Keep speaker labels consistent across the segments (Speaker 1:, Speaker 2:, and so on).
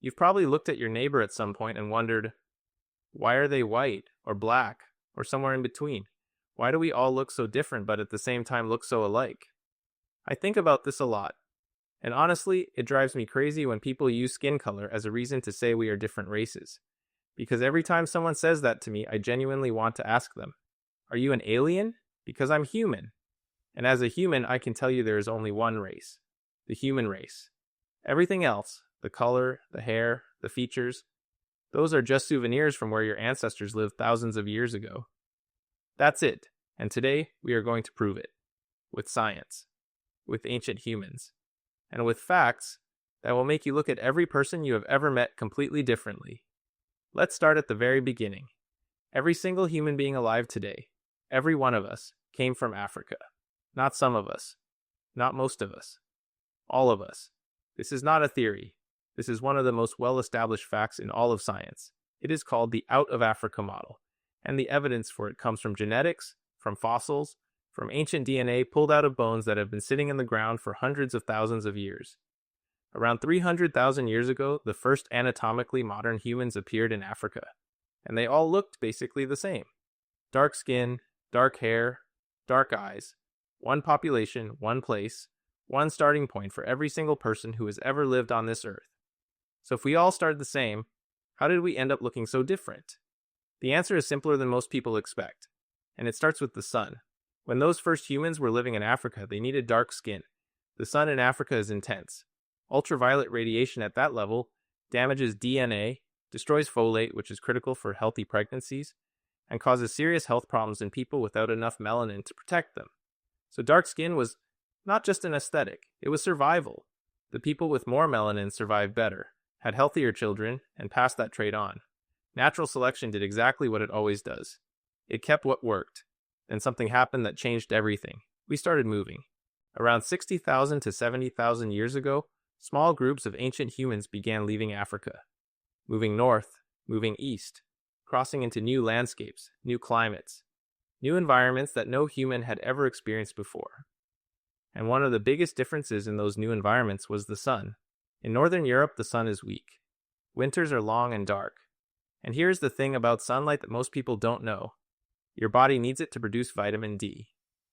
Speaker 1: You've probably looked at your neighbor at some point and wondered, why are they white or black or somewhere in between? Why do we all look so different but at the same time look so alike? I think about this a lot, and honestly, it drives me crazy when people use skin color as a reason to say we are different races. Because every time someone says that to me, I genuinely want to ask them, are you an alien? Because I'm human. And as a human, I can tell you there is only one race, the human race. Everything else, the color, the hair, the features, those are just souvenirs from where your ancestors lived thousands of years ago. That's it, and today we are going to prove it. With science, with ancient humans, and with facts that will make you look at every person you have ever met completely differently. Let's start at the very beginning. Every single human being alive today, every one of us, came from Africa. Not some of us. Not most of us. All of us. This is not a theory. This is one of the most well-established facts in all of science. It is called the Out of Africa model, and the evidence for it comes from genetics, from fossils, from ancient DNA pulled out of bones that have been sitting in the ground for hundreds of thousands of years. Around 300,000 years ago, the first anatomically modern humans appeared in Africa, and they all looked basically the same. Dark skin, dark hair, dark eyes, one population, one place, one starting point for every single person who has ever lived on this earth. So if we all started the same, how did we end up looking so different? The answer is simpler than most people expect, and it starts with the sun. When those first humans were living in Africa, they needed dark skin. The sun in Africa is intense. Ultraviolet radiation at that level damages DNA, destroys folate, which is critical for healthy pregnancies, and causes serious health problems in people without enough melanin to protect them. So dark skin was not just an aesthetic, it was survival. The people with more melanin survived better, had healthier children, and passed that trait on. Natural selection did exactly what it always does. It kept what worked. Then something happened that changed everything. We started moving. Around 60,000 to 70,000 years ago, small groups of ancient humans began leaving Africa. Moving north, moving east, crossing into new landscapes, new climates, new environments that no human had ever experienced before. And one of the biggest differences in those new environments was the sun. In Northern Europe, the sun is weak. Winters are long and dark. And here's the thing about sunlight that most people don't know. Your body needs it to produce vitamin D.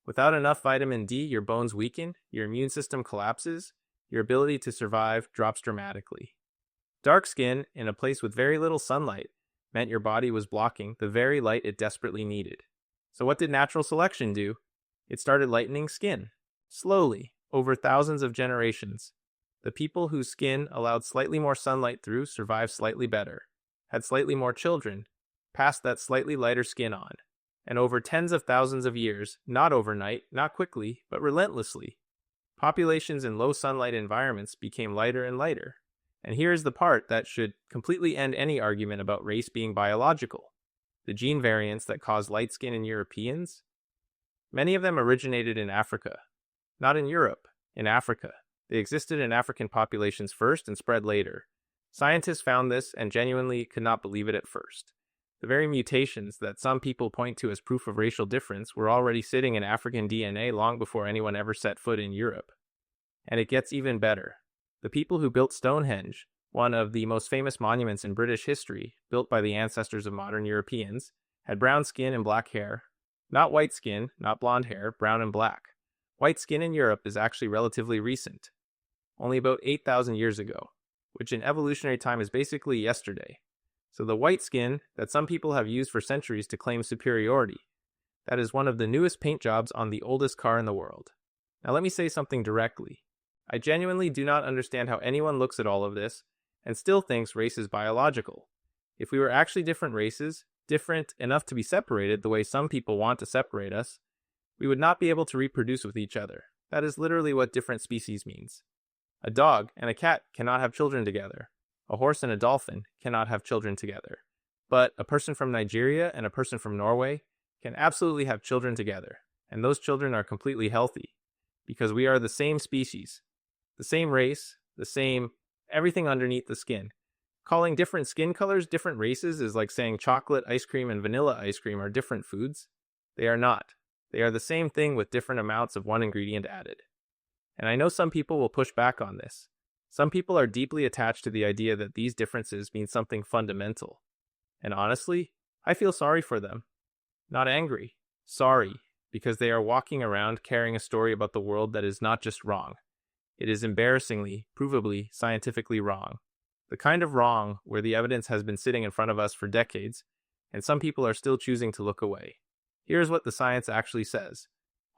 Speaker 1: Without enough vitamin D, your bones weaken, your immune system collapses, your ability to survive drops dramatically. Dark skin, in a place with very little sunlight, meant your body was blocking the very light it desperately needed. So what did natural selection do? It started lightening skin. Slowly, over thousands of generations. The people whose skin allowed slightly more sunlight through survived slightly better, had slightly more children, passed that slightly lighter skin on. And over tens of thousands of years, not overnight, not quickly, but relentlessly, populations in low sunlight environments became lighter and lighter. And here is the part that should completely end any argument about race being biological. The gene variants that cause light skin in Europeans, many of them originated in Africa. Not in Europe, in Africa. They existed in African populations first and spread later. Scientists found this and genuinely could not believe it at first. The very mutations that some people point to as proof of racial difference were already sitting in African DNA long before anyone ever set foot in Europe. And it gets even better. The people who built Stonehenge, one of the most famous monuments in British history, built by the ancestors of modern Europeans, had brown skin and black hair. Not white skin, not blonde hair, brown and black. White skin in Europe is actually relatively recent, only about 8,000 years ago, which in evolutionary time is basically yesterday. So the white skin that some people have used for centuries to claim superiority, that is one of the newest paint jobs on the oldest car in the world. Now let me say something directly. I genuinely do not understand how anyone looks at all of this and still thinks race is biological. If we were actually different races, different enough to be separated the way some people want to separate us, we would not be able to reproduce with each other. That is literally what different species means. A dog and a cat cannot have children together. A horse and a dolphin cannot have children together. But a person from Nigeria and a person from Norway can absolutely have children together. And those children are completely healthy. Because we are the same species. The same race, the same everything underneath the skin. Calling different skin colors different races is like saying chocolate ice cream and vanilla ice cream are different foods. They are not. They are the same thing with different amounts of one ingredient added. And I know some people will push back on this. Some people are deeply attached to the idea that these differences mean something fundamental. And honestly, I feel sorry for them. Not angry, sorry, because they are walking around carrying a story about the world that is not just wrong. It is embarrassingly, provably, scientifically wrong. The kind of wrong where the evidence has been sitting in front of us for decades, and some people are still choosing to look away. Here's what the science actually says.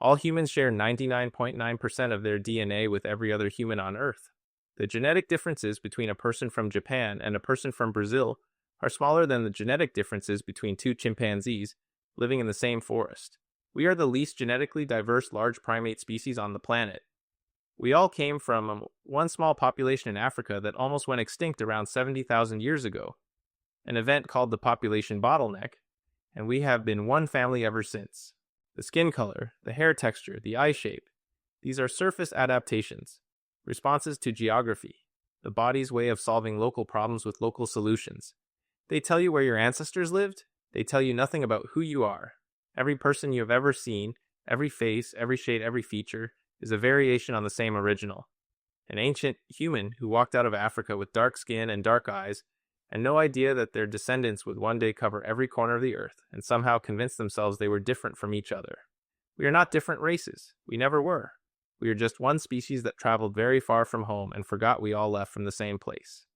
Speaker 1: All humans share 99.9% of their DNA with every other human on Earth. The genetic differences between a person from Japan and a person from Brazil are smaller than the genetic differences between two chimpanzees living in the same forest. We are the least genetically diverse large primate species on the planet. We all came from one small population in Africa that almost went extinct around 70,000 years ago, an event called the population bottleneck, and we have been one family ever since. The skin color, the hair texture, the eye shape, these are surface adaptations, responses to geography, the body's way of solving local problems with local solutions. They tell you where your ancestors lived, they tell you nothing about who you are. Every person you have ever seen, every face, every shade, every feature, is a variation on the same original. An ancient human who walked out of Africa with dark skin and dark eyes, and no idea that their descendants would one day cover every corner of the earth, and somehow convince themselves they were different from each other. We are not different races. We never were. We are just one species that traveled very far from home and forgot we all left from the same place.